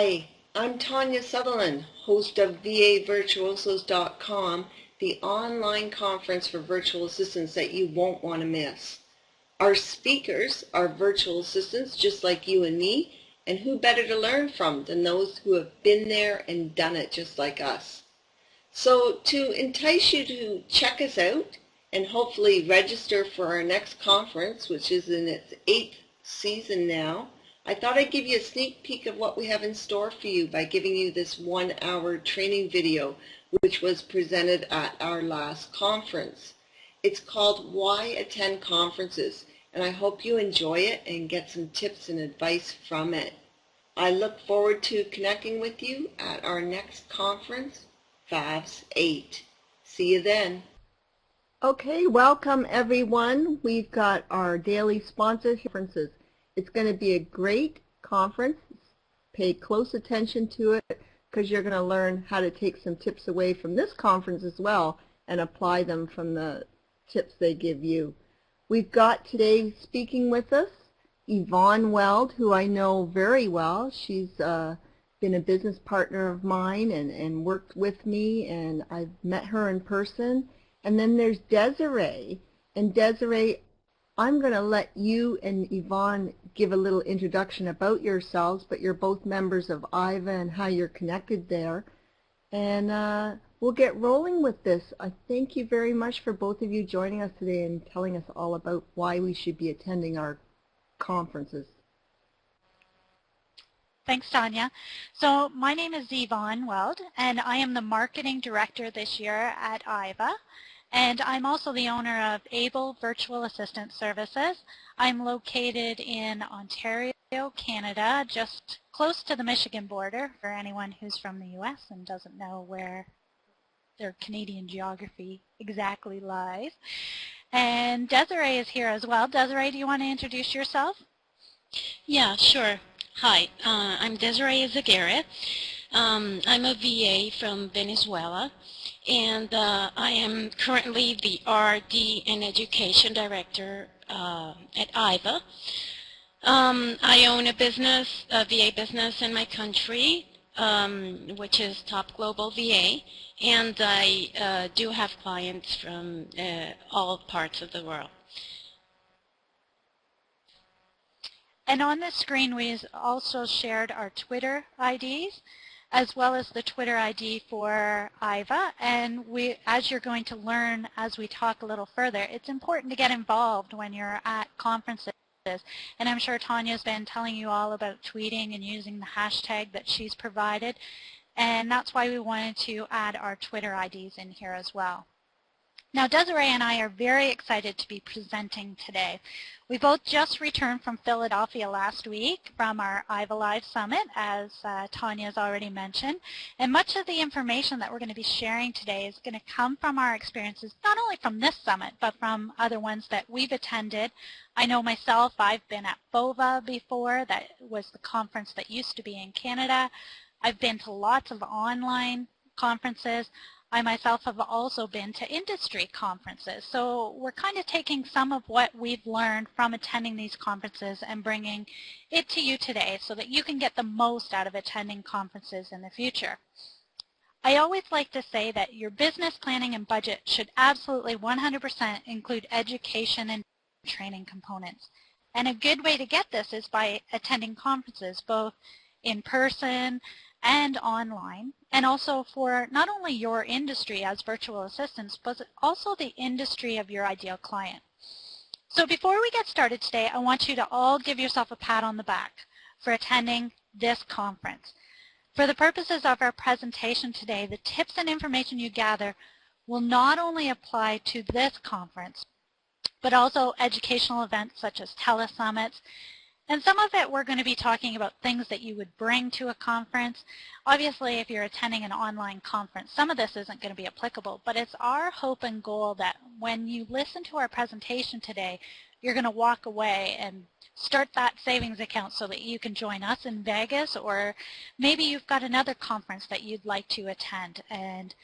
Hi, I'm Tawnya Sutherland, host of VAVirtuosos.com, the online conference for virtual assistants that you won't want to miss. Our speakers are virtual assistants just like you and me, and who better to learn from than those who have been there and done it just like us. So to entice you to check us out and hopefully register for our next conference, which is in its 8th season now, I thought I'd give you a sneak peek of what we have in store for you by giving you this 1-hour training video, which was presented at our last conference. It's called Why Attend Conferences, and I hope you enjoy it and get some tips and advice from it. I look forward to connecting with you at our next conference, VAVS 8. See you then. Okay, welcome everyone. We've got our daily sponsors conferences. It's going to be a great conference. Pay close attention to it because you're going to learn how to take some tips away from this conference as well and apply them from the tips they give you. We've got today speaking with us Yvonne Weld, who I know very well. She's been a business partner of mine and worked with me, and I've met her in person. And then there's Desiree. And Desiree, I'm going to let you and Yvonne give a little introduction about yourselves, but you're both members of IVA and how you're connected there. And we'll get rolling with this. I thank you very much for both of you joining us today and telling us all about why we should be attending our conferences. Thanks, Tanya. So my name is Yvonne Weld, and I am the Marketing Director this year at IVA. And I'm also the owner of Able Virtual Assistant Services. I'm located in Ontario, Canada, just close to the Michigan border for anyone who's from the U.S. and doesn't know where their Canadian geography exactly lies. And Desiree is here as well. Desiree, do you want to introduce yourself? Yeah, sure. Hi, I'm Desiree Zaguerre. I'm a VA from Venezuela, and I am currently the RD and Education Director at IVA. I own a business, a VA business in my country, which is Top Global VA, and I do have clients from all parts of the world. And on the screen, we also shared our Twitter IDs, as well as the Twitter ID for IVA. And as you're going to learn as we talk a little further, it's important to get involved when you're at conferences. And I'm sure Tanya's been telling you all about tweeting and using the hashtag that she's provided. And that's why we wanted to add our Twitter IDs in here as well. Now, Desiree and I are very excited to be presenting today. We both just returned from Philadelphia last week from our IVA Live Summit, as Tanya has already mentioned. And much of the information that we're going to be sharing today is going to come from our experiences, not only from this summit, but from other ones that we've attended. I know myself, I've been at VOVA before. That was the conference that used to be in Canada. I've been to lots of online conferences. I myself have also been to industry conferences. So we're kind of taking some of what we've learned from attending these conferences and bringing it to you today so that you can get the most out of attending conferences in the future. I always like to say that your business planning and budget should absolutely 100% include education and training components. And a good way to get this is by attending conferences, both in person and online, and also for not only your industry as virtual assistants, but also the industry of your ideal client. So before we get started today, I want you to all give yourself a pat on the back for attending this conference. For the purposes of our presentation today, the tips and information you gather will not only apply to this conference, but also educational events such as telesummits. And some of it we're going to be talking about things that you would bring to a conference. Obviously, if you're attending an online conference, some of this isn't going to be applicable, but it's our hope and goal that when you listen to our presentation today, you're going to walk away and start that savings account so that you can join us in Vegas, or maybe you've got another conference that you'd like to attend. And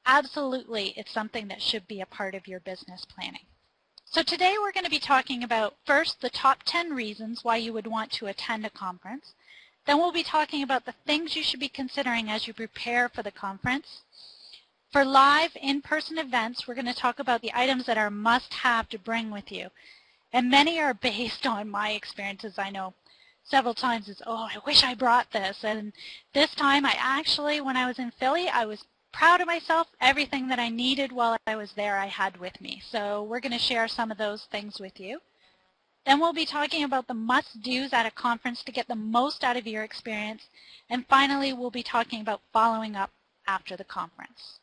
absolutely, it's something that should be a part of your business planning. So today we're going to be talking about, first, the top 10 reasons why you would want to attend a conference. Then we'll be talking about the things you should be considering as you prepare for the conference. For live in-person events, we're going to talk about the items that are must-have to bring with you. And many are based on my experiences. I know several times it's, oh, I wish I brought this. And this time I actually, when I was in Philly, I was proud of myself. Everything that I needed while I was there I had with me. So we're going to share some of those things with you. Then we'll be talking about the must-dos at a conference to get the most out of your experience. And finally, we'll be talking about following up after the conference.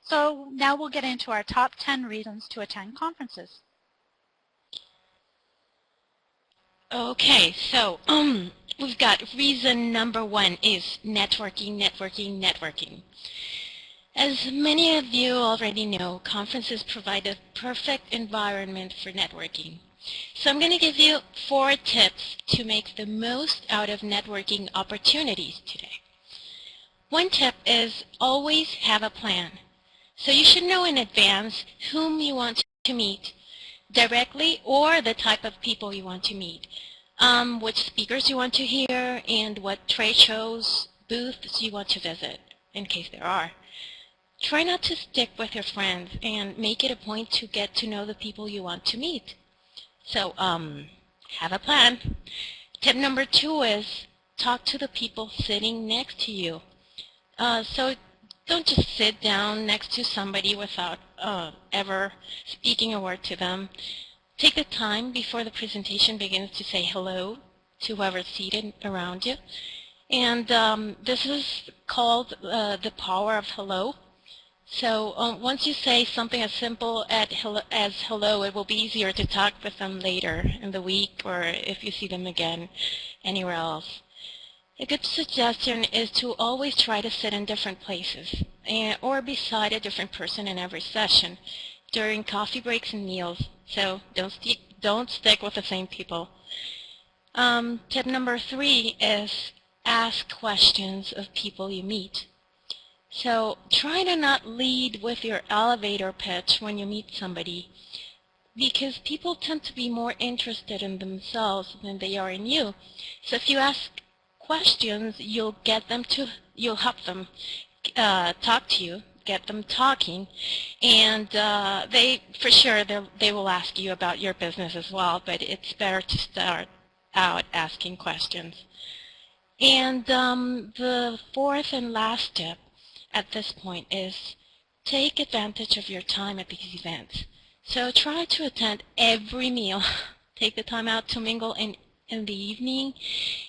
So now we'll get into our top 10 reasons to attend conferences. Okay, so we've got reason number 1 is networking, networking, networking. As many of you already know, conferences provide a perfect environment for networking. So I'm going to give you 4 tips to make the most out of networking opportunities today. One tip is always have a plan. So you should know in advance whom you want to meet directly or the type of people you want to meet, which speakers you want to hear, and what trade shows, booths you want to visit, in case there are. Try not to stick with your friends and make it a point to get to know the people you want to meet. So have a plan. Tip number 2 is talk to the people sitting next to you. So don't just sit down next to somebody without ever speaking a word to them. Take the time before the presentation begins to say hello to whoever's seated around you. And this is called the power of hello. So once you say something as simple as hello, it will be easier to talk with them later in the week or if you see them again anywhere else. A good suggestion is to always try to sit in different places or beside a different person in every session during coffee breaks and meals. So don't stick with the same people. Tip number 3 is ask questions of people you meet. So try to not lead with your elevator pitch when you meet somebody, because people tend to be more interested in themselves than they are in you. So if you ask questions, you'll help them talk to you, get them talking, and for sure they will ask you about your business as well, but it's better to start out asking questions. And the 4th and last tip at this point is take advantage of your time at these events. So try to attend every meal. Take the time out to mingle in the evening,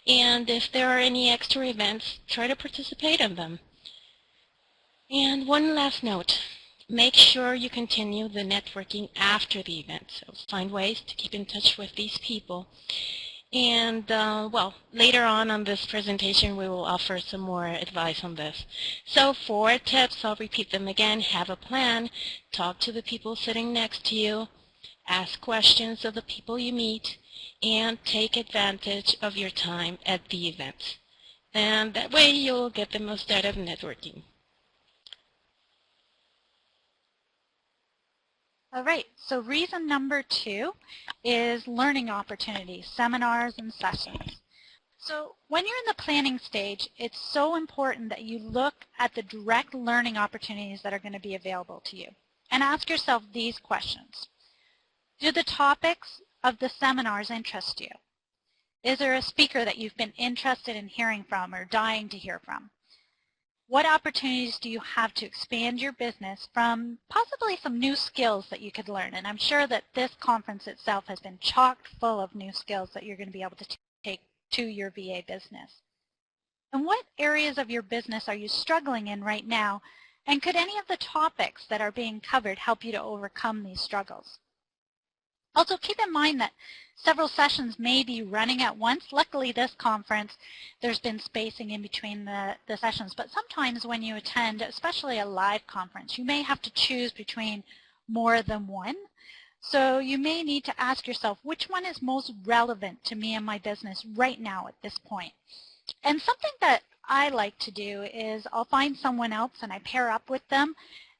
and if there are any extra events, try to participate in them. And one last note, make sure you continue the networking after the event. So find ways to keep in touch with these people. And well, later on this presentation we will offer some more advice on this. So 4 tips, I'll repeat them again. Have a plan, talk to the people sitting next to you, ask questions of the people you meet, and take advantage of your time at the events. And that way you'll get the most out of networking. All right, so reason number 2 is learning opportunities, seminars and sessions. So when you're in the planning stage, it's so important that you look at the direct learning opportunities that are going to be available to you. And ask yourself these questions. Do the topics of the seminars interest you? Is there a speaker that you've been interested in hearing from or dying to hear from? What opportunities do you have to expand your business from possibly some new skills that you could learn? And I'm sure that this conference itself has been chock full of new skills that you're going to be able to take to your VA business. And what areas of your business are you struggling in right now? And could any of the topics that are being covered help you to overcome these struggles? Also, keep in mind that several sessions may be running at once. Luckily, this conference, there's been spacing in between the sessions, but sometimes when you attend, especially a live conference, you may have to choose between more than one. So you may need to ask yourself, which one is most relevant to me and my business right now at this point? And something that I like to do is I'll find someone else and I pair up with them,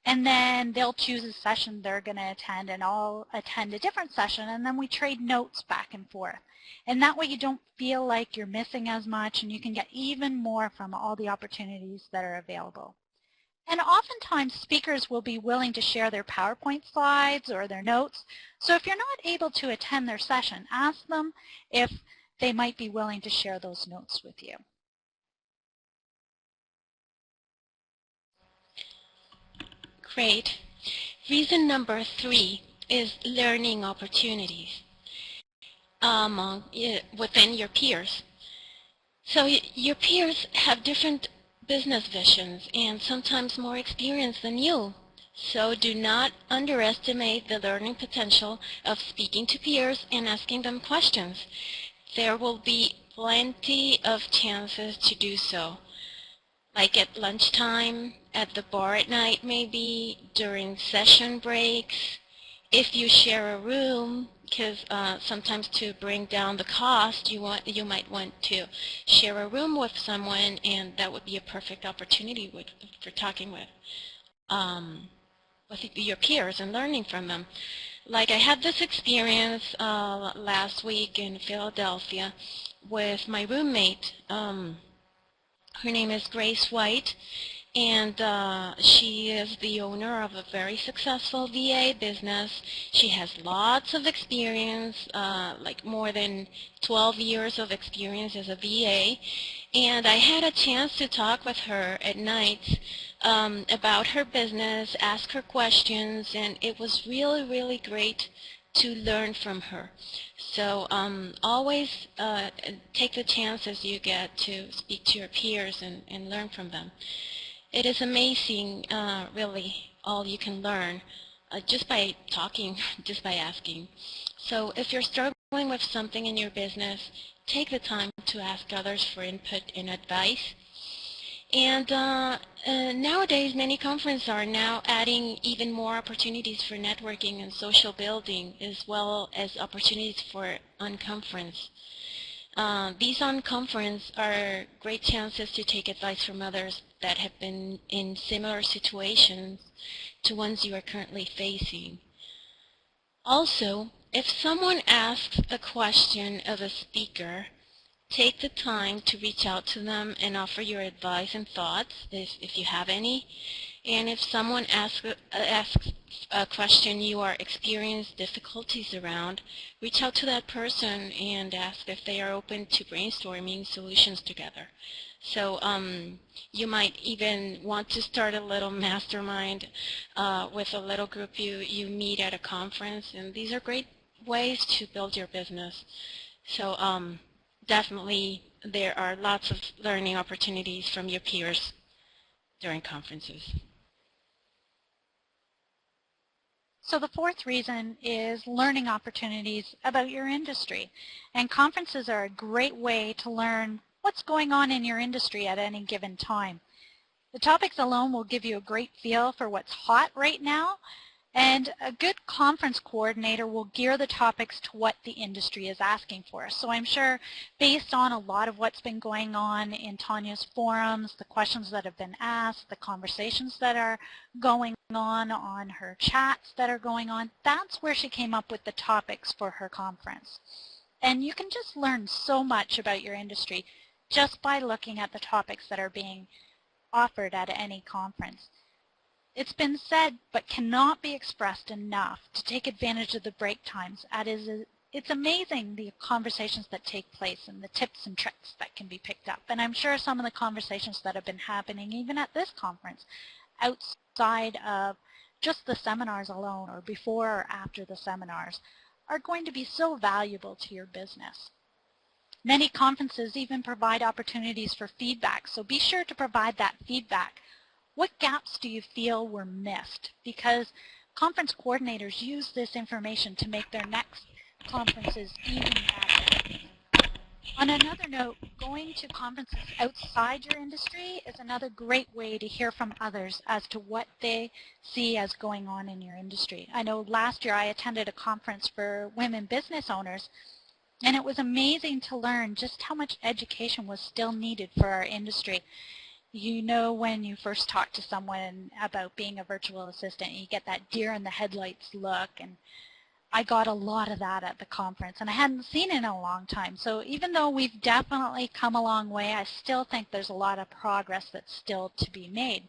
and then they'll choose a session they're going to attend, and I'll attend a different session, and then we trade notes back and forth. And that way you don't feel like you're missing as much, and you can get even more from all the opportunities that are available. And oftentimes speakers will be willing to share their PowerPoint slides or their notes. So if you're not able to attend their session, ask them if they might be willing to share those notes with you. Great. Reason number 3 is learning opportunities within your peers. So your peers have different business visions and sometimes more experience than you. So do not underestimate the learning potential of speaking to peers and asking them questions. There will be plenty of chances to do so, like at lunchtime, at the bar at night maybe, during session breaks, if you share a room, because sometimes to bring down the cost, you might want to share a room with someone, and that would be a perfect opportunity for talking with your peers and learning from them. Like I had this experience last week in Philadelphia with my roommate. Her name is Grace White, and she is the owner of a very successful VA business. She has lots of experience, like more than 12 years of experience as a VA, and I had a chance to talk with her at night about her business, ask her questions, and it was really, really great to learn from her. So always take the chances you get to speak to your peers and learn from them. It is amazing, really, all you can learn just by talking, just by asking. So if you're struggling with something in your business, take the time to ask others for input and advice. And nowadays, many conferences are now adding even more opportunities for networking and social building, as well as opportunities for unconference. These on-conference are great chances to take advice from others that have been in similar situations to ones you are currently facing. Also, if someone asks a question of a speaker, take the time to reach out to them and offer your advice and thoughts, if you have any. And if someone asks a question you are experiencing difficulties around, reach out to that person and ask if they are open to brainstorming solutions together. So you might even want to start a little mastermind with a little group you meet at a conference, and these are great ways to build your business. So definitely there are lots of learning opportunities from your peers during conferences. So the fourth reason is learning opportunities about your industry. And conferences are a great way to learn what's going on in your industry at any given time. The topics alone will give you a great feel for what's hot right now, and a good conference coordinator will gear the topics to what the industry is asking for. So I'm sure based on a lot of what's been going on in Tanya's forums, the questions that have been asked, the conversations that are going on her chats that are going on, that's where she came up with the topics for her conference. And you can just learn so much about your industry just by looking at the topics that are being offered at any conference. It's been said, but cannot be expressed enough, to take advantage of the break times. It's amazing the conversations that take place and the tips and tricks that can be picked up. And I'm sure some of the conversations that have been happening even at this conference outside of just the seminars alone or before or after the seminars are going to be so valuable to your business. Many conferences even provide opportunities for feedback, so be sure to provide that feedback. What gaps do you feel were missed? Because conference coordinators use this information to make their next conferences even better. On another note, going to conferences outside your industry is another great way to hear from others as to what they see as going on in your industry. I know last year I attended a conference for women business owners, and it was amazing to learn just how much education was still needed for our industry. You know, when you first talk to someone about being a virtual assistant, you get that deer in the headlights look, and I got a lot of that at the conference, and I hadn't seen it in a long time. So even though we've definitely come a long way, I still think there's a lot of progress that's still to be made.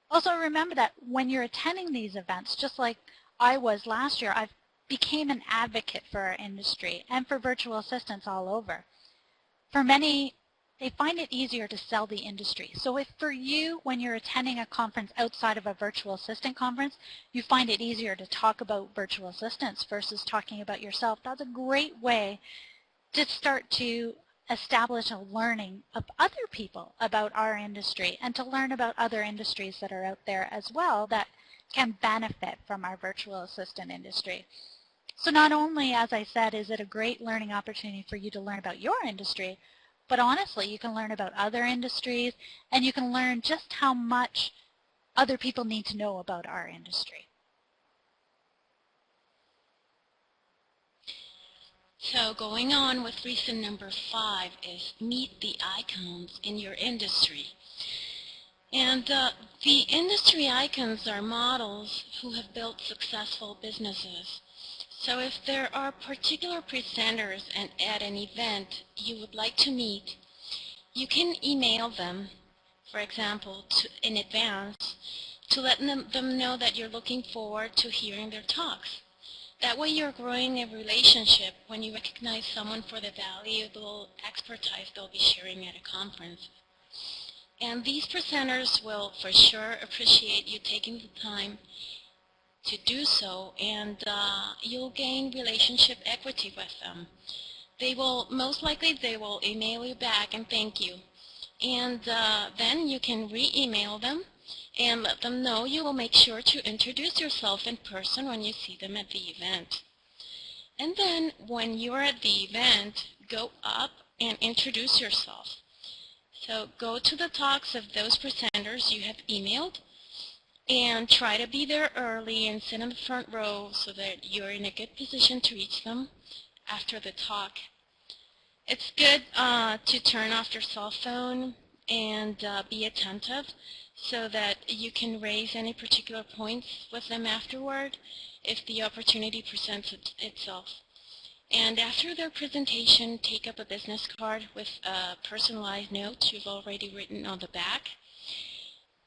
Also remember that when you're attending these events, just like I was last year, I became an advocate for our industry and for virtual assistants all over. For many, they find it easier to sell the industry. So if for you, when you're attending a conference outside of a virtual assistant conference, you find it easier to talk about virtual assistants versus talking about yourself, that's a great way to start to establish a learning of other people about our industry and to learn about other industries that are out there as well that can benefit from our virtual assistant industry. So not only, as I said, is it a great learning opportunity for you to learn about your industry, but honestly, you can learn about other industries and you can learn just how much other people need to know about our industry. So going on with reason number 5 is meet the icons in your industry. And the industry icons are models who have built successful businesses. So if there are particular presenters at an event you would like to meet, you can email them, for example, in advance to let them know that you're looking forward to hearing their talks. That way you're growing a relationship when you recognize someone for the valuable expertise they'll be sharing at a conference. And these presenters will for sure appreciate you taking the time to do so, and you'll gain relationship equity with them. Most likely they will email you back and thank you. And then you can re-email them and let them know you will make sure to introduce yourself in person when you see them at the event. And then when you're at the event, go up and introduce yourself. So go to the talks of those presenters you have emailed and try to be there early and sit in the front row so that you're in a good position to reach them after the talk. It's good to turn off your cell phone and be attentive so that you can raise any particular points with them afterward if the opportunity presents itself. And after their presentation, take up a business card with a personalized note you've already written on the back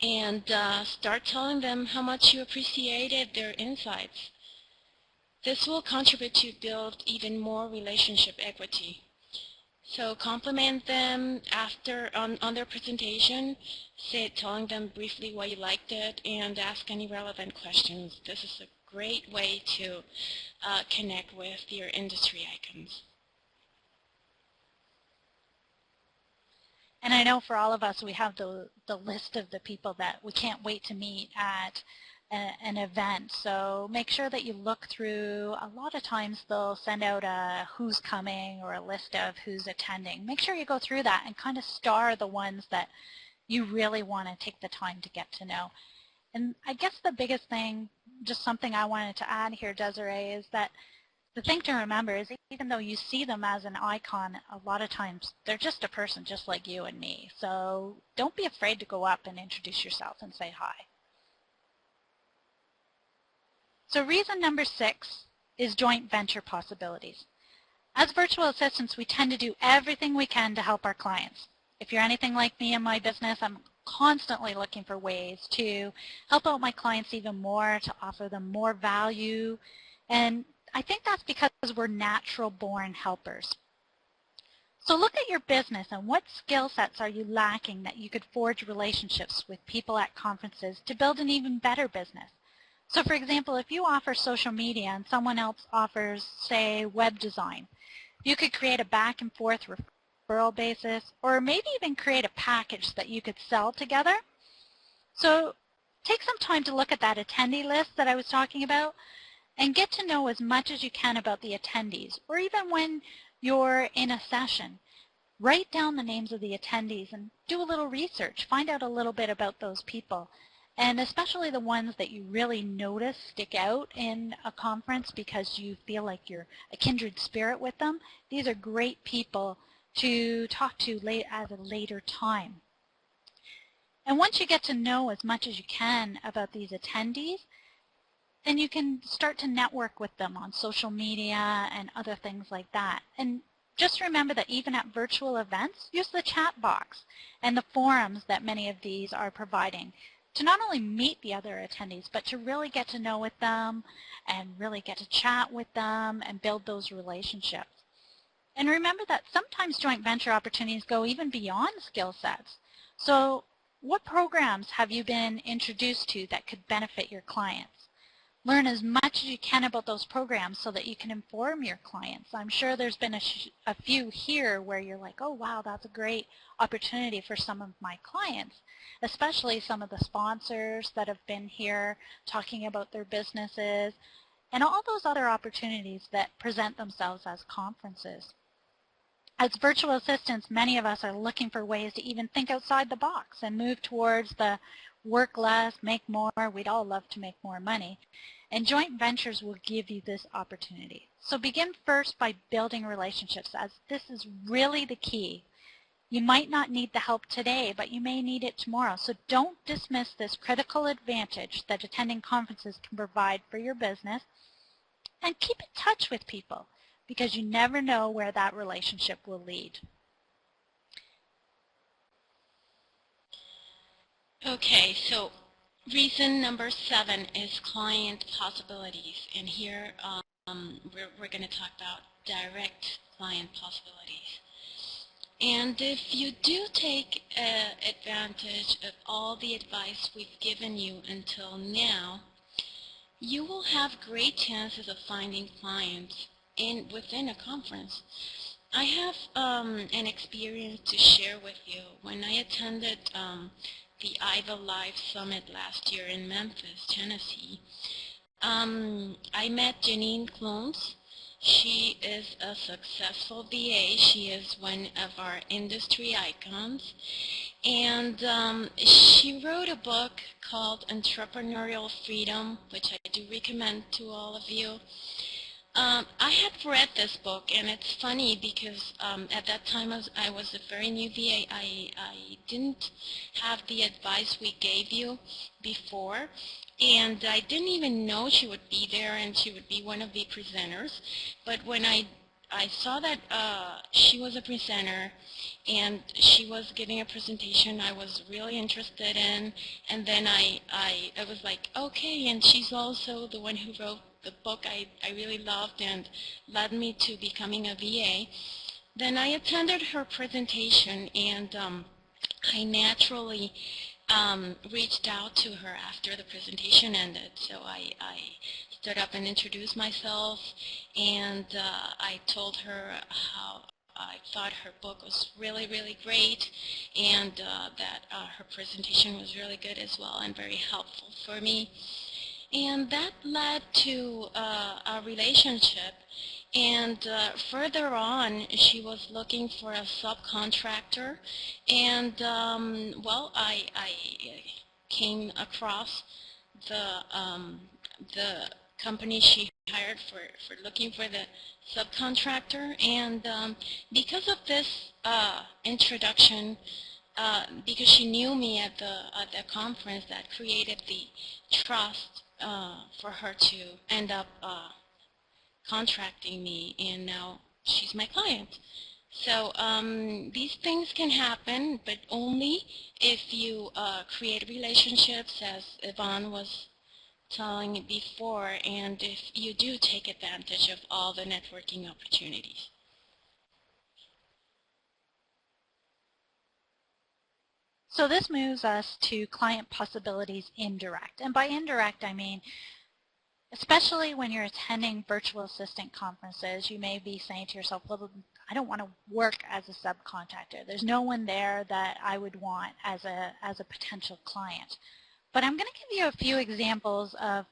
and start telling them how much you appreciated their insights. This will contribute to build even more relationship equity. So compliment them after on their presentation, telling them briefly why you liked it, and ask any relevant questions. This is a great way to connect with your industry icons. And I know for all of us, we have the list of the people that we can't wait to meet at an event. So make sure that you look through. A lot of times they'll send out a who's coming or a list of who's attending. Make sure you go through that and kind of star the ones that you really want to take the time to get to know. And I guess the biggest thing, just something I wanted to add here, Desiree, is that the thing to remember is even though you see them as an icon, a lot of times they're just a person just like you and me. So don't be afraid to go up and introduce yourself and say hi. So reason number 6 is joint venture possibilities. As virtual assistants, we tend to do everything we can to help our clients. If you're anything like me in my business, I'm constantly looking for ways to help out my clients even more, to offer them more value, and I think that's because we're natural-born helpers. So look at your business and what skill sets are you lacking that you could forge relationships with people at conferences to build an even better business. So for example, if you offer social media and someone else offers, say, web design, you could create a back and forth referral basis, or maybe even create a package that you could sell together. So take some time to look at that attendee list that I was talking about and get to know as much as you can about the attendees, or even when you're in a session, write down the names of the attendees and do a little research, find out a little bit about those people, and especially the ones that you really notice stick out in a conference because you feel like you're a kindred spirit with them. These are great people to talk to at a later time. And once you get to know as much as you can about these attendees, then you can start to network with them on social media and other things like that. And just remember that even at virtual events, use the chat box and the forums that many of these are providing to not only meet the other attendees, but to really get to know with them and really get to chat with them and build those relationships. And remember that sometimes joint venture opportunities go even beyond skill sets. So what programs have you been introduced to that could benefit your clients? Learn as much as you can about those programs so that you can inform your clients. I'm sure there's been a few here where you're like, oh wow, that's a great opportunity for some of my clients, especially some of the sponsors that have been here talking about their businesses and all those other opportunities that present themselves as conferences. As virtual assistants, many of us are looking for ways to even think outside the box and move towards the work less, make more. We'd all love to make more money. And joint ventures will give you this opportunity. So begin first by building relationships, as this is really the key. You might not need the help today, but you may need it tomorrow. So don't dismiss this critical advantage that attending conferences can provide for your business. And keep in touch with people, because you never know where that relationship will lead. Okay, so reason number 7 is client possibilities, and here we're going to talk about direct client possibilities. And if you do take advantage of all the advice we've given you until now, you will have great chances of finding clients within a conference. I have an experience to share with you. When I attended the IVA Live Summit last year in Memphis, Tennessee, I met Janine Clones. She is a successful VA. She is one of our industry icons. And she wrote a book called Entrepreneurial Freedom, which I do recommend to all of you. I had read this book, and it's funny because at that time I was a very new VA. I didn't have the advice we gave you before, and I didn't even know she would be there and she would be one of the presenters. But when I saw that she was a presenter and she was giving a presentation I was really interested in, and then I was like, okay, and she's also the one who wrote the book I really loved and led me to becoming a VA. Then I attended her presentation, and I naturally reached out to her after the presentation ended. So I stood up and introduced myself, and I told her how I thought her book was really, really great, and that her presentation was really good as well and very helpful for me. And that led to a relationship. And further on, she was looking for a subcontractor. And, well, I came across the company she hired for looking for the subcontractor. And because of this introduction, because she knew me at the conference, that created the trust for her to end up contracting me, and now she's my client. So these things can happen, but only if you create relationships, as Yvonne was telling you before, and if you do take advantage of all the networking opportunities. So this moves us to client possibilities indirect. And by indirect, I mean, especially when you're attending virtual assistant conferences, you may be saying to yourself, well, I don't want to work as a subcontractor. There's no one there that I would want as a potential client. But I'm going to give you a few examples of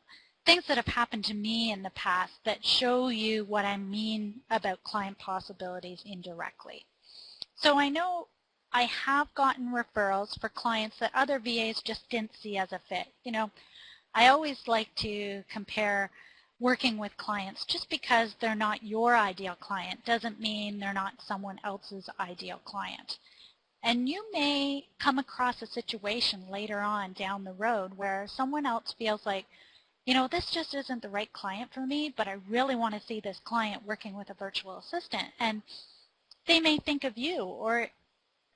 things that have happened to me in the past that show you what I mean about client possibilities indirectly. So I know I have gotten referrals for clients that other VAs just didn't see as a fit. You know, I always like to compare working with clients. Just because they're not your ideal client doesn't mean they're not someone else's ideal client. And you may come across a situation later on down the road where someone else feels like you know, this just isn't the right client for me, but I really want to see this client working with a virtual assistant. And they may think of you, or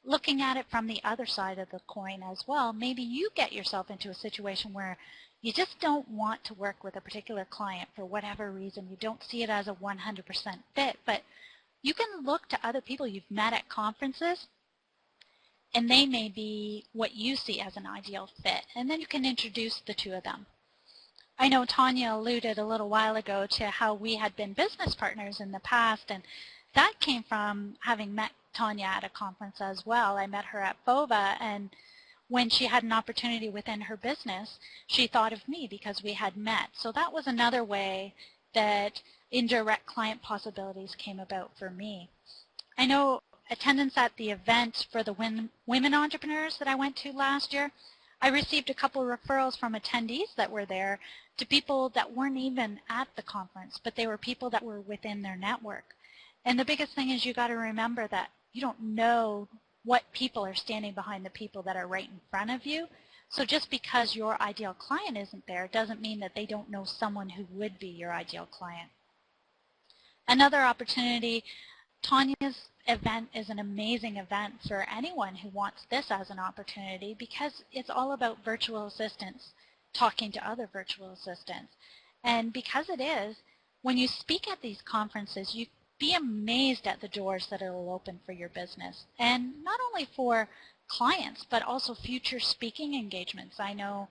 looking at it from the other side of the coin as well, maybe you get yourself into a situation where you just don't want to work with a particular client for whatever reason. You don't see it as a 100% fit, but you can look to other people you've met at conferences, and they may be what you see as an ideal fit, and then you can introduce the two of them. I know Tawnya alluded a little while ago to how we had been business partners in the past, and that came from having met Tawnya at a conference as well. I met her at VOVA, and when she had an opportunity within her business, she thought of me because we had met. So that was another way that indirect client possibilities came about for me. I know attendance at the event for the women entrepreneurs that I went to last year, I received a couple of referrals from attendees that were there to people that weren't even at the conference, but they were people that were within their network. And the biggest thing is you got to remember that you don't know what people are standing behind the people that are right in front of you. So just because your ideal client isn't there doesn't mean that they don't know someone who would be your ideal client. Another opportunity, Tanya's event is an amazing event for anyone who wants this as an opportunity because it's all about virtual assistants talking to other virtual assistants. And because it is, when you speak at these conferences, you be amazed at the doors that it will open for your business. And not only for clients, but also future speaking engagements. I know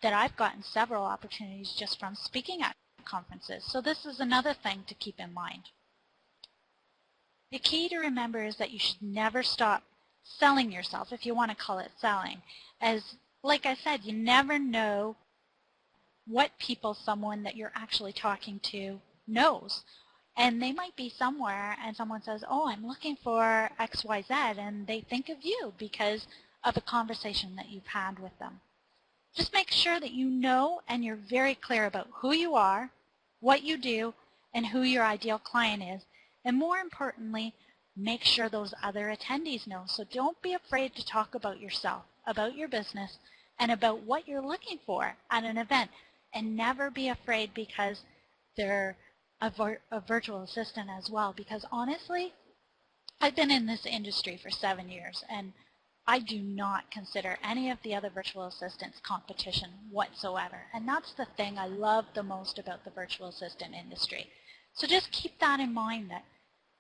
that I've gotten several opportunities just from speaking at conferences. So this is another thing to keep in mind. The key to remember is that you should never stop selling yourself, if you want to call it selling. As, like I said, you never know what people someone that you're actually talking to knows. And they might be somewhere and someone says, oh, I'm looking for XYZ, and they think of you because of a conversation that you've had with them. Just make sure that you know and you're very clear about who you are, what you do, and who your ideal client is. And more importantly, make sure those other attendees know. So don't be afraid to talk about yourself, about your business, and about what you're looking for at an event. And never be afraid because they're a virtual assistant as well. Because honestly, I've been in this industry for 7 years, and I do not consider any of the other virtual assistants competition whatsoever. And that's the thing I love the most about the virtual assistant industry. So just keep that in mind, that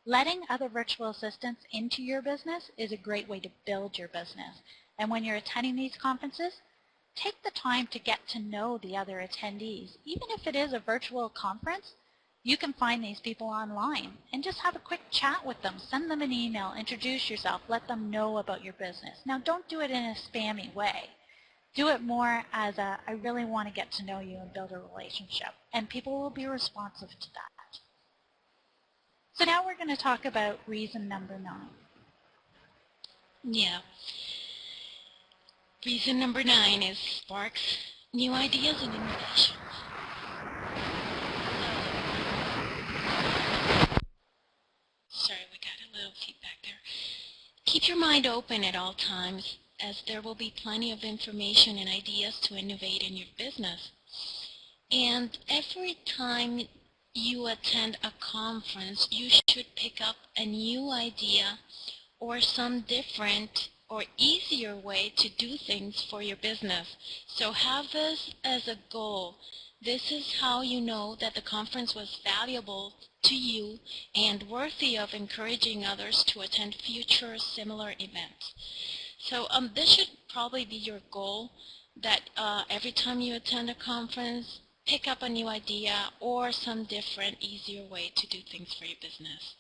letting other virtual assistants into your business is a great way to build your business. And when you're attending these conferences, take the time to get to know the other attendees. Even if it is a virtual conference, you can find these people online and just have a quick chat with them. Send them an email, introduce yourself, let them know about your business. Now, don't do it in a spammy way. Do it more as a, I really want to get to know you and build a relationship. And people will be responsive to that. So now we're going to talk about reason number 9. Yeah. Reason number 9 is sparks new ideas and innovations. Sorry, we got a little feedback there. Keep your mind open at all times, as there will be plenty of information and ideas to innovate in your business. And every time you attend a conference, you should pick up a new idea or some different or easier way to do things for your business. So have this as a goal. This is how you know that the conference was valuable to you and worthy of encouraging others to attend future similar events. So this should probably be your goal, that every time you attend a conference, pick up a new idea or some different, easier way to do things for your business.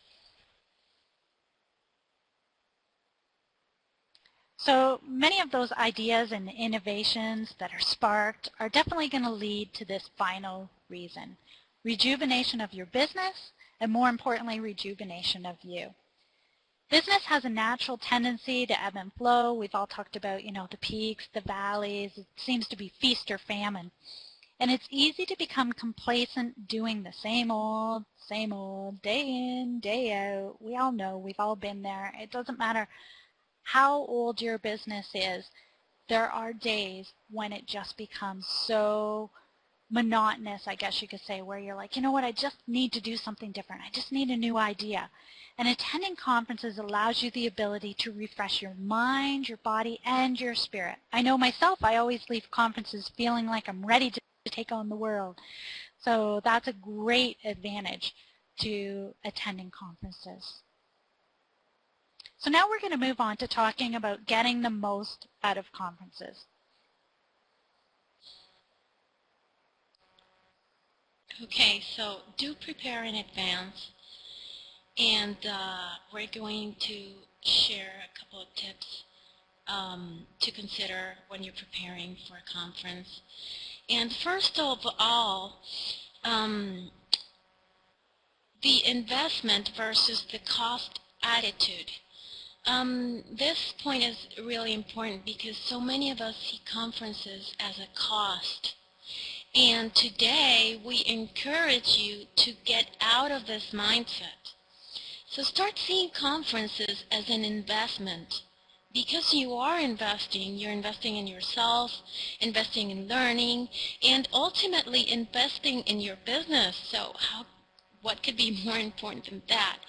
So many of those ideas and innovations that are sparked are definitely going to lead to this final reason: rejuvenation of your business, and more importantly, rejuvenation of you. Business has a natural tendency to ebb and flow. We've all talked about, the peaks, the valleys. It seems to be feast or famine. And it's easy to become complacent doing the same old, day in, day out. We all know, we've all been there. It doesn't matter how old your business is, there are days when it just becomes so monotonous, I guess you could say, where you're like, you know what, I just need to do something different. I just need a new idea. And attending conferences allows you the ability to refresh your mind, your body, and your spirit. I know myself, I always leave conferences feeling like I'm ready to take on the world. So that's a great advantage to attending conferences. So now we're going to move on to talking about getting the most out of conferences. Okay, so do prepare in advance, and we're going to share a couple of tips to consider when you're preparing for a conference. And first of all, the investment versus the cost attitude. This point is really important because so many of us see conferences as a cost. And today we encourage you to get out of this mindset. So start seeing conferences as an investment. Because you are investing, you're investing in yourself, investing in learning, and ultimately investing in your business. So what could be more important than that?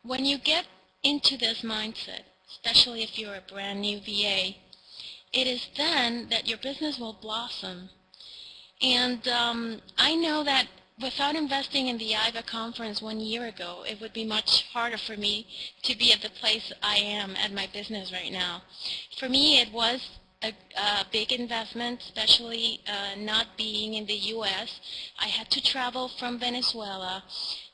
When you get into this mindset, especially if you're a brand new VA, it is then that your business will blossom. And I know that without investing in the IVA conference 1 year ago, it would be much harder for me to be at the place I am at my business right now. For me, it was a big investment, especially not being in the U.S. I had to travel from Venezuela.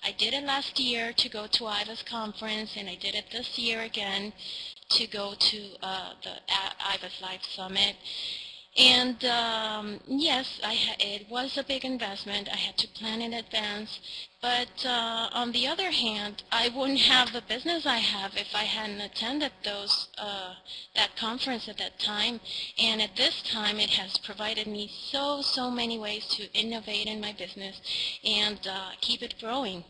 I did it last year to go to IVA's conference, and I did it this year again to go to the IVA's Live Summit. And yes, it was a big investment. I had to plan in advance. But on the other hand, I wouldn't have the business I have if I hadn't attended that conference at that time. And at this time, it has provided me so many ways to innovate in my business and keep it growing.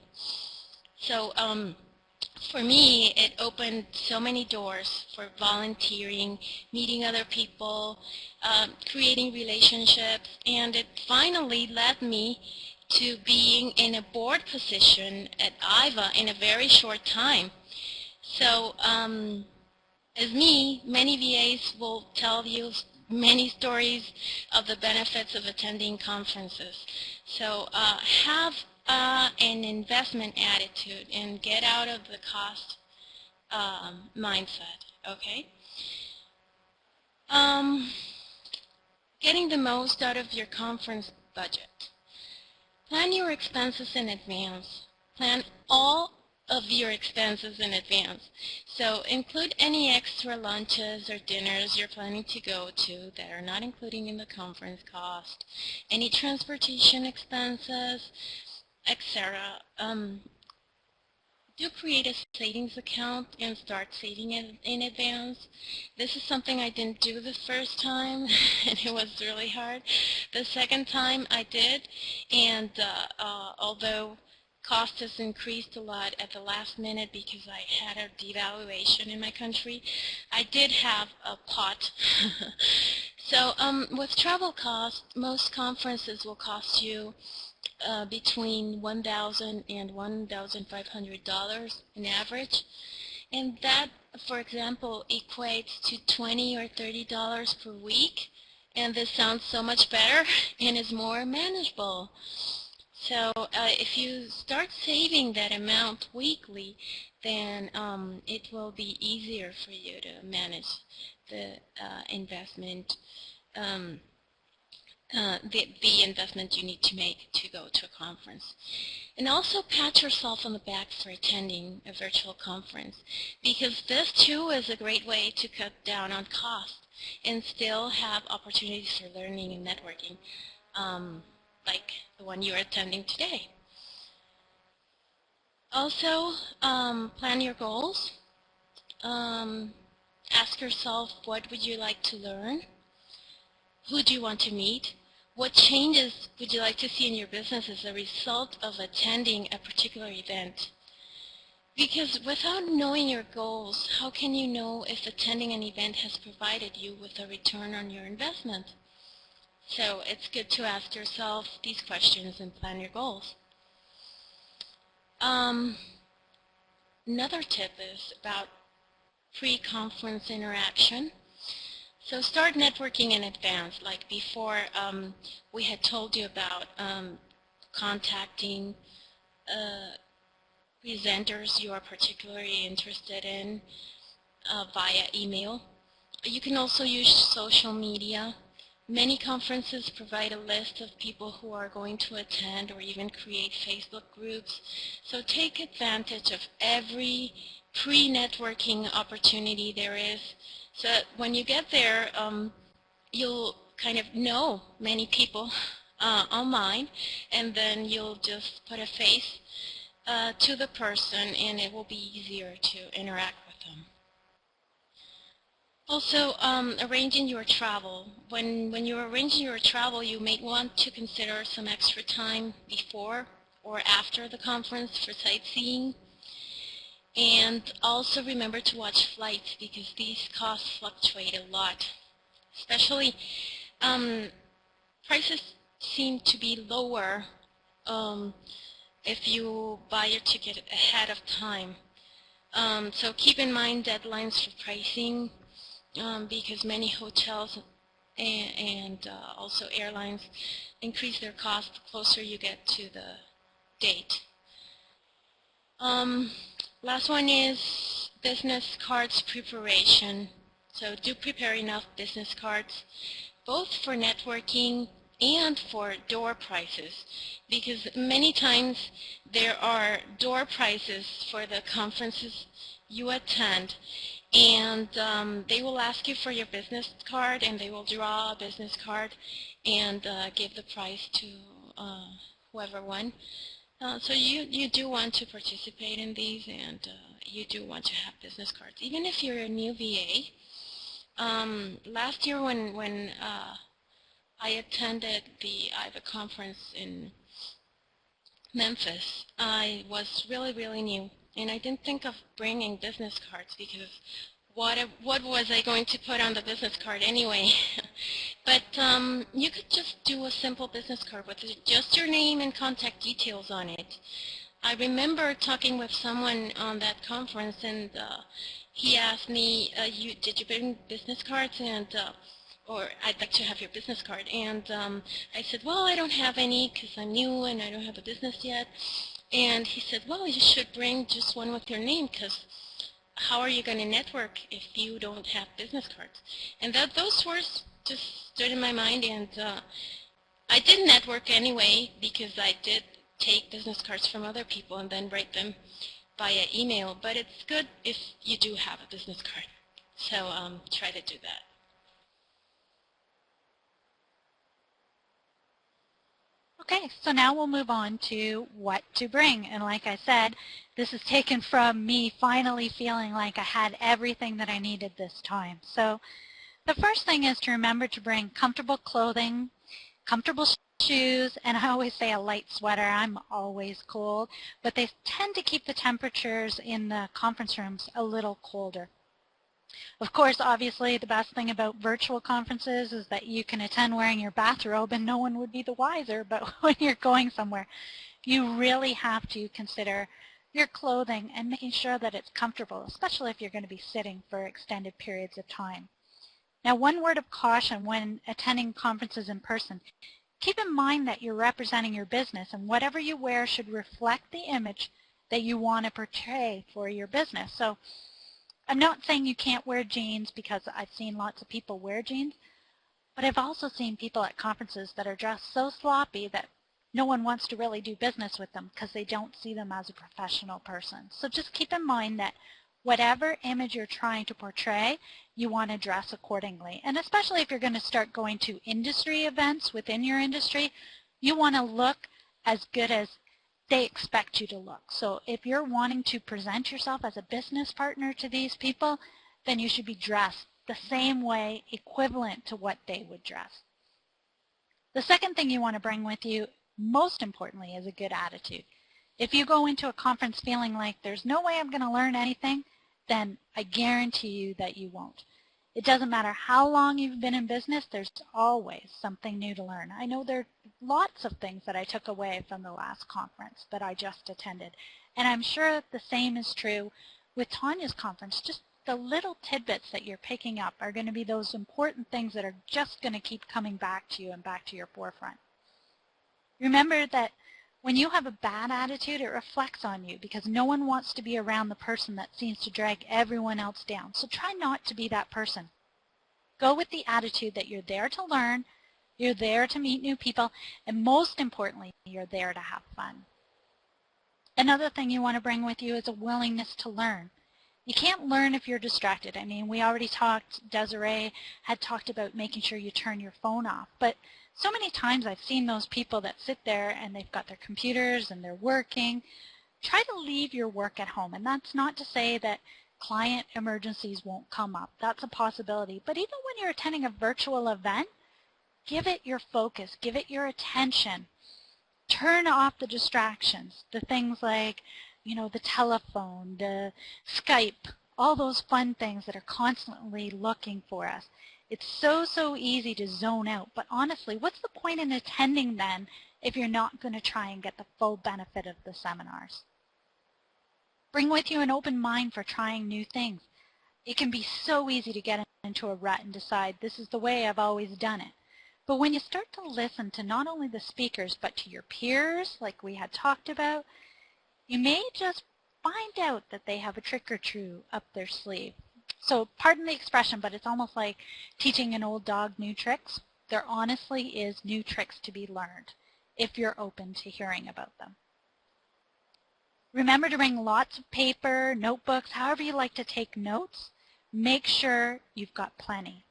So for me, it opened so many doors for volunteering, meeting other people, creating relationships, and it finally led me to being in a board position at IVA in a very short time. So as me, many VAs will tell you many stories of the benefits of attending conferences. So have an investment attitude and get out of the cost mindset, okay? Getting the most out of your conference budget. Plan your expenses in advance. Plan all of your expenses in advance. So include any extra lunches or dinners you're planning to go to that are not including in the conference cost, any transportation expenses, etc. Do create a savings account and start saving it in advance. This is something I didn't do the first time, and it was really hard. The second time I did, and although cost has increased a lot at the last minute because I had a devaluation in my country, I did have a pot. So with travel costs, most conferences will cost you between $1,000 and $1,500 in average, and that, for example, equates to $20 or $30 per week, and this sounds so much better and is more manageable. So if you start saving that amount weekly, then it will be easier for you to manage the investment the investment you need to make to go to a conference. And also pat yourself on the back for attending a virtual conference, because this too is a great way to cut down on cost and still have opportunities for learning and networking, like the one you're attending today. Also, plan your goals. Ask yourself, what would you like to learn? Who do you want to meet? What changes would you like to see in your business as a result of attending a particular event? Because without knowing your goals, how can you know if attending an event has provided you with a return on your investment? So it's good to ask yourself these questions and plan your goals. Another tip is about pre-conference interaction. So start networking in advance, like before we had told you about contacting presenters you are particularly interested in via email. You can also use social media. Many conferences provide a list of people who are going to attend or even create Facebook groups. So take advantage of every pre-networking opportunity there is. So when you get there, you'll kind of know many people online, and then you'll just put a face to the person, and it will be easier to interact with them. Also, arranging your travel. When you're arranging your travel, you may want to consider some extra time before or after the conference for sightseeing. And also remember to watch flights, because these costs fluctuate a lot. Especially, prices seem to be lower if you buy your ticket ahead of time. So keep in mind deadlines for pricing, because many hotels and also airlines increase their cost the closer you get to the date. Last one is business cards preparation. So do prepare enough business cards, both for networking and for door prices, because many times there are door prices for the conferences you attend, and they will ask you for your business card, and they will draw a business card and give the price to whoever won. So you do want to participate in these, and you do want to have business cards. Even if you're a new VA, last year when I attended the IVA conference in Memphis, I was really new, and I didn't think of bringing business cards, because what was I going to put on the business card anyway? But you could just do a simple business card with just your name and contact details on it. I remember talking with someone on that conference, and he asked me, did you bring business cards? And or I'd like to have your business card. And I said, well, I don't have any because I'm new and I don't have a business yet. And he said, well, you should bring just one with your name, because how are you going to network if you don't have business cards? And those words just stood in my mind, and I did network anyway, because I did take business cards from other people and then write them via email. But it's good if you do have a business card. So try to do that. Okay, so now we'll move on to what to bring. And like I said, this is taken from me finally feeling like I had everything that I needed this time. So the first thing is to remember to bring comfortable clothing, comfortable shoes, and I always say a light sweater. I'm always cold, but they tend to keep the temperatures in the conference rooms a little colder. Of course, obviously, the best thing about virtual conferences is that you can attend wearing your bathrobe and no one would be the wiser, but when you're going somewhere, you really have to consider your clothing and making sure that it's comfortable, especially if you're going to be sitting for extended periods of time. Now, one word of caution when attending conferences in person: keep in mind that you're representing your business, and whatever you wear should reflect the image that you want to portray for your business. So I'm not saying you can't wear jeans, because I've seen lots of people wear jeans, but I've also seen people at conferences that are dressed so sloppy that no one wants to really do business with them because they don't see them as a professional person. So just keep in mind that whatever image you're trying to portray, you want to dress accordingly. And especially if you're going to start going to industry events within your industry, you want to look as good as they expect you to look. So if you're wanting to present yourself as a business partner to these people, then you should be dressed the same way, equivalent to what they would dress. The second thing you want to bring with you, most importantly, is a good attitude. If you go into a conference feeling like there's no way I'm going to learn anything, then I guarantee you that you won't. It doesn't matter how long you've been in business, there's always something new to learn. I know there are lots of things that I took away from the last conference that I just attended. And I'm sure the same is true with Tanya's conference. Just the little tidbits that you're picking up are going to be those important things that are just going to keep coming back to you and back to your forefront. Remember that when you have a bad attitude, it reflects on you because no one wants to be around the person that seems to drag everyone else down. So try not to be that person. Go with the attitude that you're there to learn, you're there to meet new people, and most importantly, you're there to have fun. Another thing you want to bring with you is a willingness to learn. You can't learn if you're distracted. I mean, we already talked, Desiree had talked about making sure you turn your phone off. But so many times I've seen those people that sit there and they've got their computers and they're working. Try to leave your work at home. And that's not to say that client emergencies won't come up. That's a possibility. But even when you're attending a virtual event, give it your focus, give it your attention. Turn off the distractions, the things like, the telephone, the Skype, all those fun things that are constantly looking for us. It's so easy to zone out. But honestly, what's the point in attending then if you're not going to try and get the full benefit of the seminars? Bring with you an open mind for trying new things. It can be so easy to get into a rut and decide this is the way I've always done it. But when you start to listen to not only the speakers but to your peers, like we had talked about, you may just find out that they have a trick or two up their sleeve. So pardon the expression, but it's almost like teaching an old dog new tricks. There honestly is new tricks to be learned if you're open to hearing about them. Remember to bring lots of paper, notebooks, however you like to take notes. Make sure you've got plenty.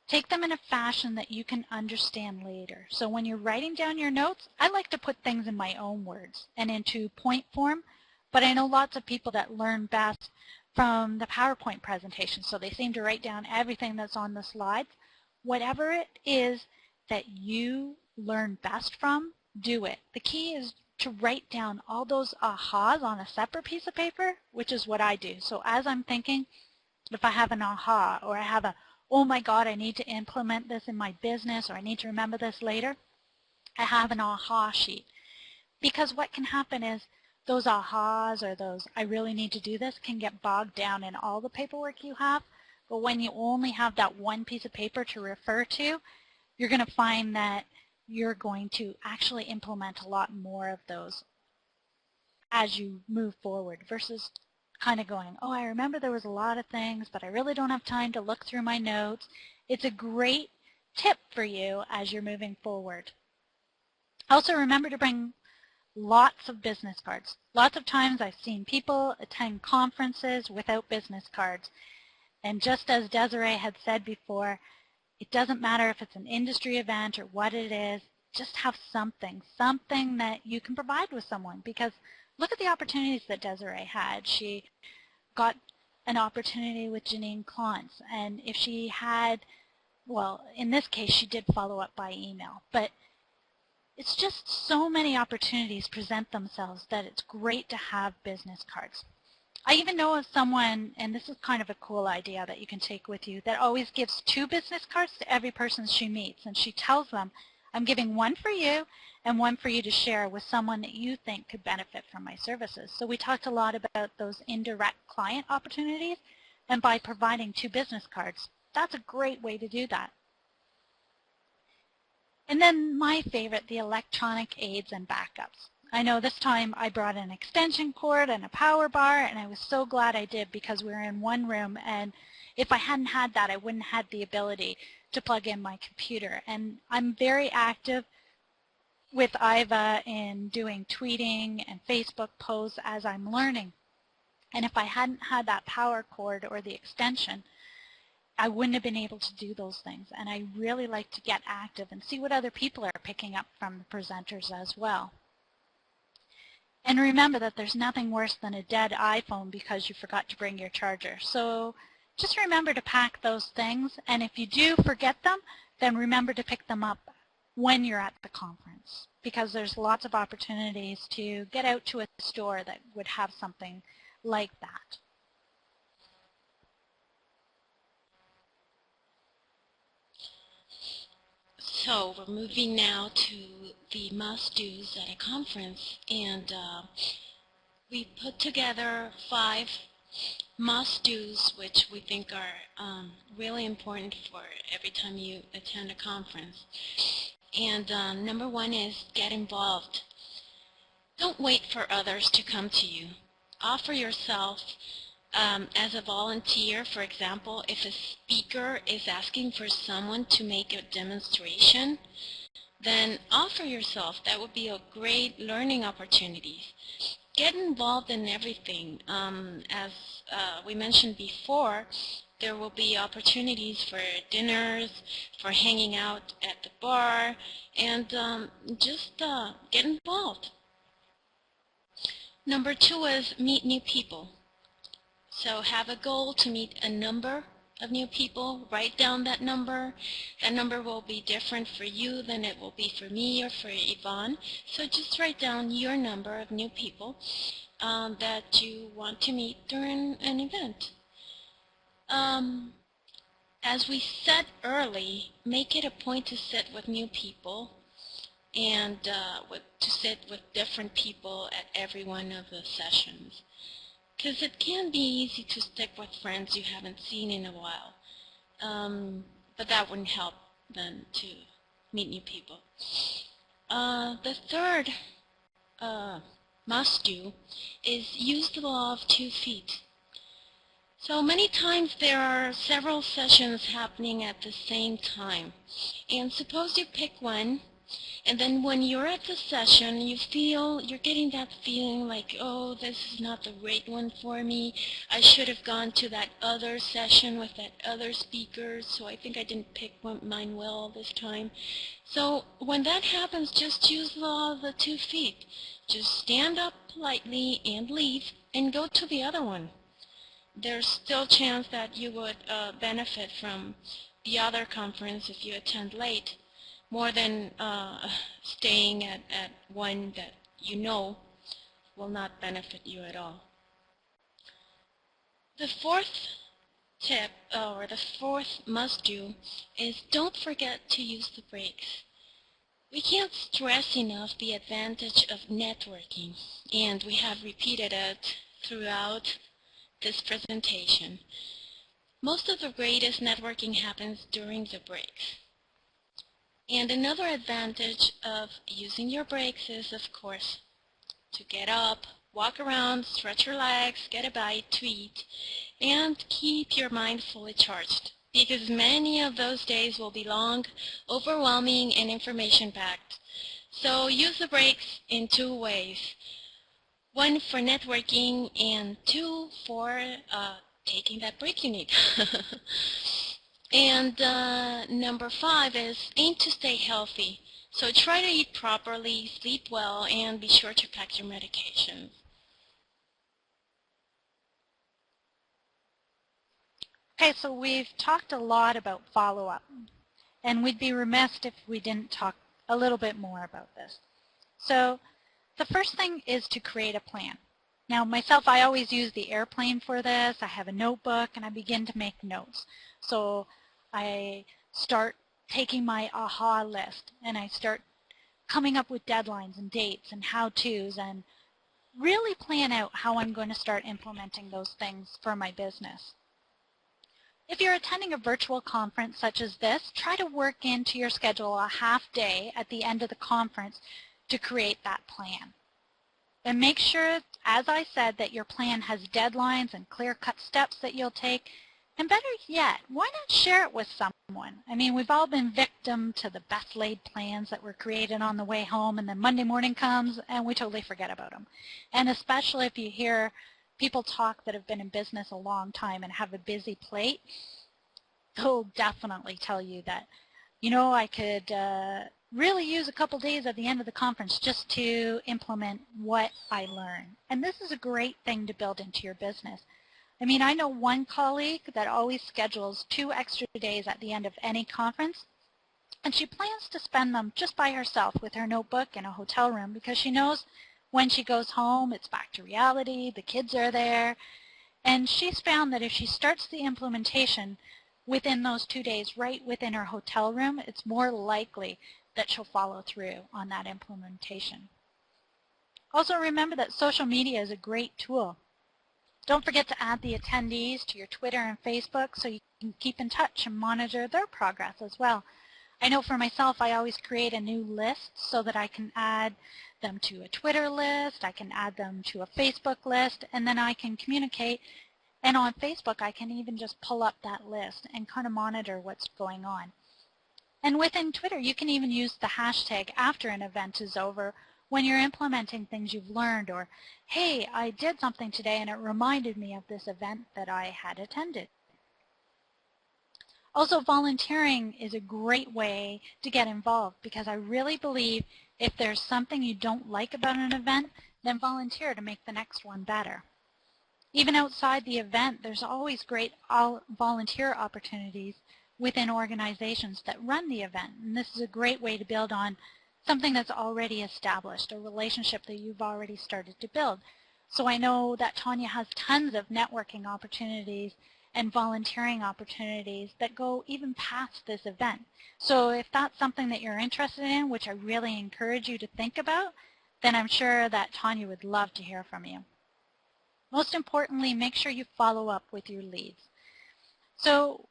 Take them in a fashion that you can understand later. So when you're writing down your notes, I like to put things in my own words and into point form, but I know lots of people that learn best from the PowerPoint presentation, so they seem to write down everything that's on the slides. Whatever it is that you learn best from, do it. The key is to write down all those ahas on a separate piece of paper, which is what I do. So as I'm thinking, if I have an aha or I have a oh my God, I need to implement this in my business, or I need to remember this later, I have an aha sheet. Because what can happen is those ahas or those I really need to do this can get bogged down in all the paperwork you have. But when you only have that one piece of paper to refer to, you're going to find that you're going to actually implement a lot more of those as you move forward versus kind of going, oh, I remember there was a lot of things, but I really don't have time to look through my notes. It's a great tip for you as you're moving forward. Also, remember to bring lots of business cards. Lots of times I've seen people attend conferences without business cards. And just as Desiree had said before, it doesn't matter if it's an industry event or what it is, just have something that you can provide with someone, because look at the opportunities that Desiree had. She got an opportunity with Janine Klontz, and if she had, well, in this case, she did follow up by email, but it's just so many opportunities present themselves that it's great to have business cards. I even know of someone, and this is kind of a cool idea that you can take with you, that always gives 2 business cards to every person she meets, and she tells them, I'm giving one for you and one for you to share with someone that you think could benefit from my services. So we talked a lot about those indirect client opportunities, and by providing 2 business cards, that's a great way to do that. And then my favorite, the electronic aids and backups. I know this time I brought an extension cord and a power bar, and I was so glad I did because we were in one room, and if I hadn't had that, I wouldn't have had the ability to plug in my computer. And I'm very active with IVA in doing tweeting and Facebook posts as I'm learning. And if I hadn't had that power cord or the extension, I wouldn't have been able to do those things. And I really like to get active and see what other people are picking up from the presenters as well. And remember that there's nothing worse than a dead iPhone because you forgot to bring your charger. So just remember to pack those things, and if you do forget them, then remember to pick them up when you're at the conference, because there's lots of opportunities to get out to a store that would have something like that. So we're moving now to the must-dos at a conference, and we put together 5 must-dos which we think are really important for every time you attend a conference. And number 1 is get involved. Don't wait for others to come to you. Offer yourself as a volunteer. For example, if a speaker is asking for someone to make a demonstration, then offer yourself. That would be a great learning opportunity. Get involved in everything. As we mentioned before, there will be opportunities for dinners, for hanging out at the bar, and just get involved. Number 2 is meet new people. So have a goal to meet a number of new people. Write down that number. That number will be different for you than it will be for me or for Yvonne. So just write down your number of new people that you want to meet during an event. As we said early, make it a point to sit with new people and to sit with different people at every one of the sessions. Because it can be easy to stick with friends you haven't seen in a while. But that wouldn't help then to meet new people. The third must-do is use the law of 2 feet. So many times there are several sessions happening at the same time. And suppose you pick one, and then when you're at the session, you're getting that feeling like, oh, this is not the right one for me. I should have gone to that other session with that other speaker, so I think I didn't pick mine well this time. So when that happens, just use the law of the 2 feet. Just stand up politely and leave and go to the other one. There's still a chance that you would benefit from the other conference if you attend late, more than staying at one that you know will not benefit you at all. The 4th tip, or the 4th must-do, is don't forget to use the breaks. We can't stress enough the advantage of networking, and we have repeated it throughout this presentation. Most of the greatest networking happens during the breaks. And another advantage of using your breaks is, of course, to get up, walk around, stretch your legs, get a bite to eat, and keep your mind fully charged, because many of those days will be long, overwhelming, and information-packed. So use the breaks in 2 ways. 1 for networking, and 2 for taking that break you need. And number 5 is aim to stay healthy. So try to eat properly, sleep well, and be sure to pack your medications. Okay, so we've talked a lot about follow-up, and we'd be remiss if we didn't talk a little bit more about this. So the first thing is to create a plan. Now myself, I always use the airplane for this. I have a notebook and I begin to make notes. So I start taking my aha list and I start coming up with deadlines and dates and how-tos and really plan out how I'm going to start implementing those things for my business. If you're attending a virtual conference such as this, try to work into your schedule a half day at the end of the conference to create that plan. And make sure, as I said, that your plan has deadlines and clear-cut steps that you'll take. And better yet, why not share it with someone? I mean, we've all been victim to the best-laid plans that were created on the way home, and then Monday morning comes and we totally forget about them. And especially if you hear people talk that have been in business a long time and have a busy plate, they'll definitely tell you that, you know, I could really use a couple days at the end of the conference just to implement what I learn. And this is a great thing to build into your business. I mean, I know one colleague that always schedules 2 extra days at the end of any conference, and she plans to spend them just by herself with her notebook in a hotel room because she knows when she goes home, it's back to reality, the kids are there, and she's found that if she starts the implementation within those 2 days, right within her hotel room, it's more likely that she'll follow through on that implementation. Also remember that social media is a great tool. Don't forget to add the attendees to your Twitter and Facebook so you can keep in touch and monitor their progress as well. I know for myself, I always create a new list so that I can add them to a Twitter list, I can add them to a Facebook list, and then I can communicate. And on Facebook, I can even just pull up that list and kind of monitor what's going on. And within Twitter, you can even use the hashtag after an event is over when you're implementing things you've learned, or, hey, I did something today and it reminded me of this event that I had attended. Also, volunteering is a great way to get involved, because I really believe if there's something you don't like about an event, then volunteer to make the next one better. Even outside the event, there's always great volunteer opportunities within organizations that run the event. And this is a great way to build on something that's already established, a relationship that you've already started to build. So I know that Tawnya has tons of networking opportunities and volunteering opportunities that go even past this event. So if that's something that you're interested in, which I really encourage you to think about, then I'm sure that Tawnya would love to hear from you. Most importantly, make sure you follow up with your leads. So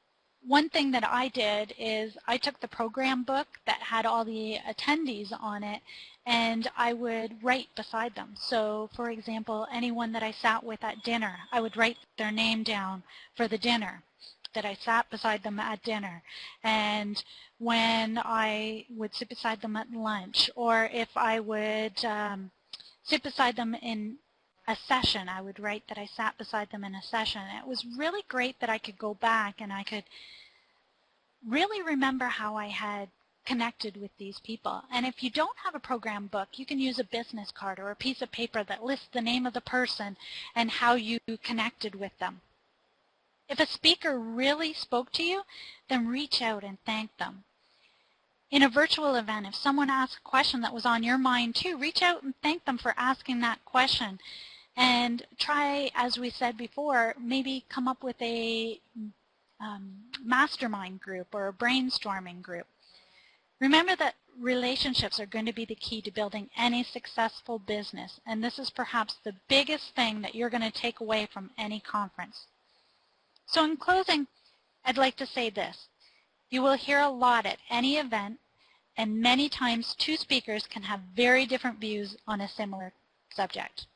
one thing that I did is I took the program book that had all the attendees on it, and I would write beside them. So for example, anyone that I sat with at dinner, I would write their name down for the dinner that I sat beside them at dinner. And when I would sit beside them at lunch, or if I would sit beside them in a session, I would write that I sat beside them in a session. It was really great that I could go back and I could really remember how I had connected with these people. And if you don't have a program book, you can use a business card or a piece of paper that lists the name of the person and how you connected with them. If a speaker really spoke to you, then reach out and thank them. In a virtual event, if someone asks a question that was on your mind too, reach out and thank them for asking that question. And try, as we said before, maybe come up with a mastermind group or a brainstorming group. Remember that relationships are going to be the key to building any successful business, and this is perhaps the biggest thing that you're going to take away from any conference. So in closing, I'd like to say this. You will hear a lot at any event, and many times two speakers can have very different views on a similar subject.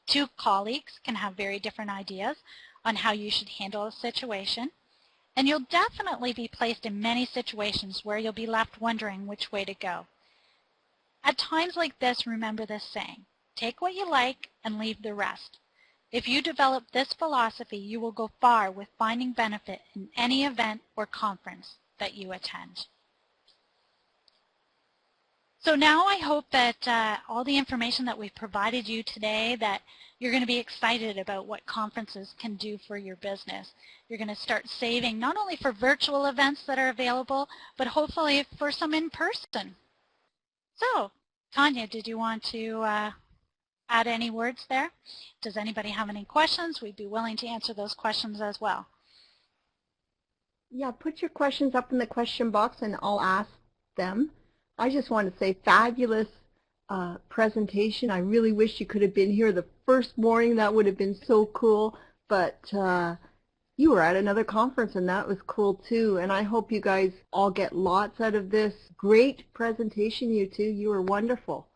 Two colleagues can have very different ideas on how you should handle a situation, and you'll definitely be placed in many situations where you'll be left wondering which way to go. At times like this, remember this saying, take what you like and leave the rest. If you develop this philosophy, you will go far with finding benefit in any event or conference that you attend. So now I hope that all the information that we've provided you today, that you're going to be excited about what conferences can do for your business. You're going to start saving not only for virtual events that are available, but hopefully for some in person. So, Tawnya, did you want to add any words there? Does anybody have any questions? We'd be willing to answer those questions as well. Yeah, put your questions up in the question box and I'll ask them. I just want to say fabulous presentation. I really wish you could have been here the first morning. That would have been so cool. But you were at another conference and that was cool too. And I hope you guys all get lots out of this. Great presentation, you two. You were wonderful.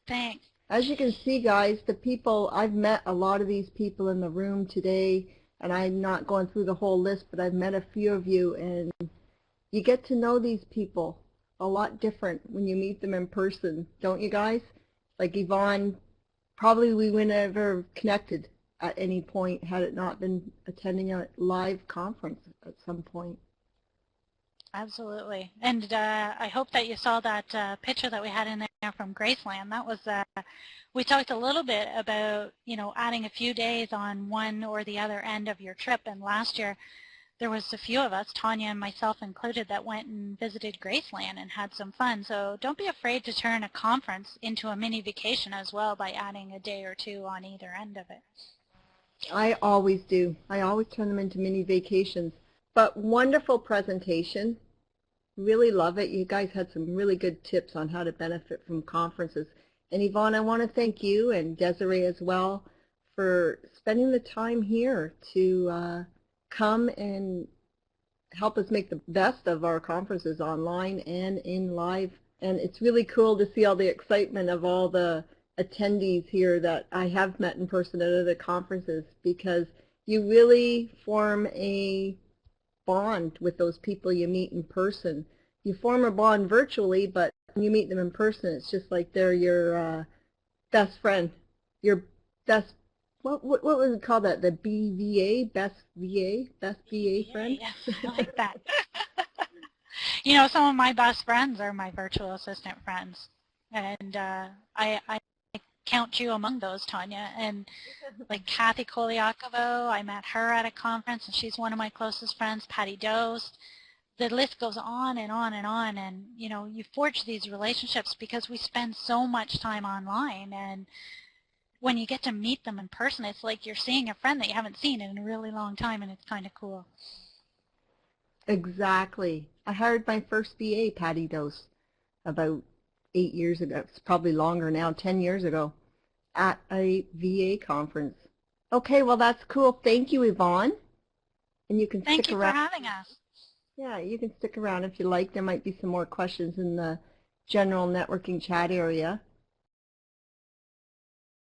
Thanks. As you can see, guys, the people, I've met a lot of these people in the room today, and I'm not going through the whole list, but I've met a few of you, and you get to know these people a lot different when you meet them in person, don't you guys? Like Yvonne, probably we wouldn't have ever connected at any point had it not been attending a live conference at some point. Absolutely. And I hope that you saw that picture that we had in there from Graceland. That was, we talked a little bit about, adding a few days on one or the other end of your trip. And last year, there was a few of us, Tawnya and myself included, that went and visited Graceland and had some fun. So don't be afraid to turn a conference into a mini vacation as well by adding a day or two on either end of it. I always do. I always turn them into mini vacations. But wonderful presentation. Really love it. You guys had some really good tips on how to benefit from conferences. And Yvonne, I want to thank you and Desiree as well for spending the time here to come and help us make the best of our conferences online and in live. And it's really cool to see all the excitement of all the attendees here that I have met in person at other conferences, because you really form a bond with those people you meet in person. You form a bond virtually, but when you meet them in person, it's just like they're your best friend, your best, what was it called, that, the BVA, best VA friend? Yeah, I like that. You know, some of my best friends are my virtual assistant friends, and I count you among those, Tawnya. And like Kathy Koliakovo, I met her at a conference, and she's one of my closest friends. Patty Dost. The list goes on and on and on, and you know, you forge these relationships because we spend so much time online, and when you get to meet them in person, it's like you're seeing a friend that you haven't seen in a really long time, and it's kind of cool. Exactly. I hired my first VA, Patty Dose, about 8 years ago. It's probably longer now, 10 years ago, at a VA conference. Okay, well, that's cool. Thank you, Yvonne. And you can Thank stick you for around. having us. Yeah, you can stick around if you like. There might be some more questions in the general networking chat area.